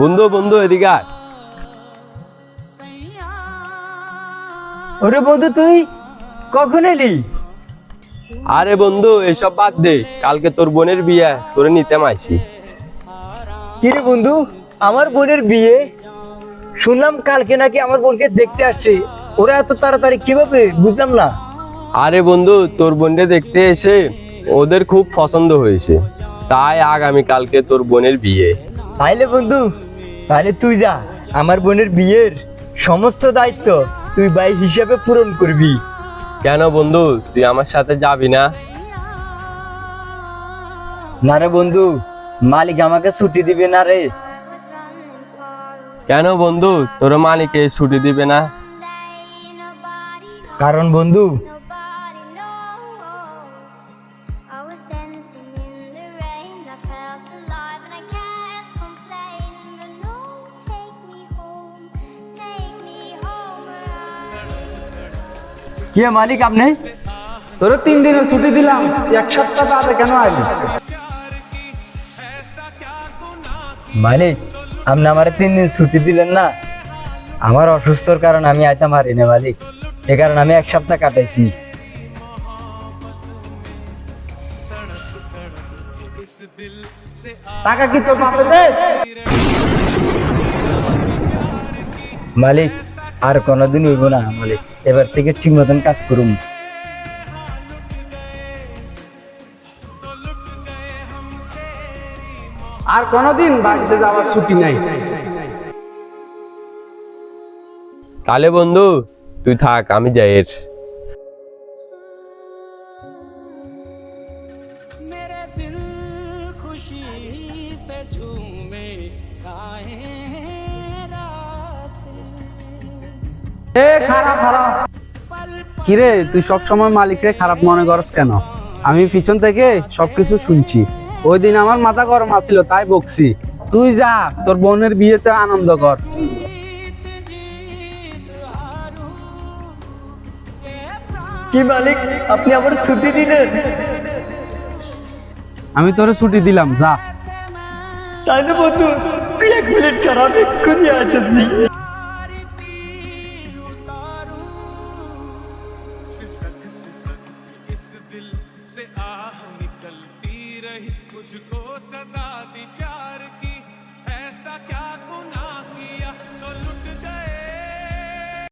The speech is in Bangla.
বন্ধু বন্ধু এদিকে আয়। ওরে বন্ধু, তুই কখন এলি? আরে বন্ধু এসব বাদ দে, কালকে তোর বোনের বিয়ে, তোরে নিতে আইছি। কিরে বন্ধু, আমার বোনের বিয়ে? শুনলাম কালকে নাকি আমার বোনকে দেখতে আসছে। ওরা এত তাড়াতাড়ি কিভাবে, বুঝলাম না। আরে বন্ধু, তোর বোনকে দেখতে এসে ওদের খুব পছন্দ হয়েছে, তাই আগামী কালকে তোর বোনের বিয়ে। তাইলে বন্ধু, তাহলে তুই যা, আমার বোনের বিয়ের সমস্ত দায়িত্ব তুই ভাই হিসাবে পূরণ করবি। কেন বন্ধু, তুই আমার সাথে যাবি না? না রে বন্ধু, মালিক আমাকে ছুটি দিবে না রে। কেন বন্ধু, তোর মালিকে ছুটি দিবে না? কারণ বন্ধু, কি মালিক আপনি? তোর 3 দিনের ছুটি দিলাম, 1 সপ্তাহ বাদে কেন আইলি? মালিক, আপনি আমার 3 দিন ছুটি দিলেন না। আমার অসুস্থর কারণ আমি আইতাম পারি না মালিক, এ কারণে আমি 1 সপ্তাহ কাটাইছি। টাকা কি তোর বাপে দে? মালিক, আর কোনোদিন হইব না মালিক, এবার থেকে ঠিক মতন কাজ করুন। আর কোনোদিন বাড়িতে যাওয়ার ছুটি নাই। তাহলে বন্ধু তুই থাক, আমি যাই। খারাপ খারাপ। কিরে, তুই সবসময় মালিকরে খারাপ মনে করস কেন? আমি পিছন থেকে সবকিছু শুনছি। ওই দিন আমার মাথা গরম আছিল, তাই বকছি। তুই যা, তোর বোনের বিয়েতে আনন্দ কর। কি মালিক, আপনি আমার ছুটি দিলেন? আমি তোরে ছুটি দিলাম, যা। তাইলে বন্ধু, তুই 1 মিনিট খারাপ, এক্ষুনি আসতেছি। से आह निकलती रही, मुझको सजा दी प्यार की, ऐसा क्या गुनाह किया तो लुट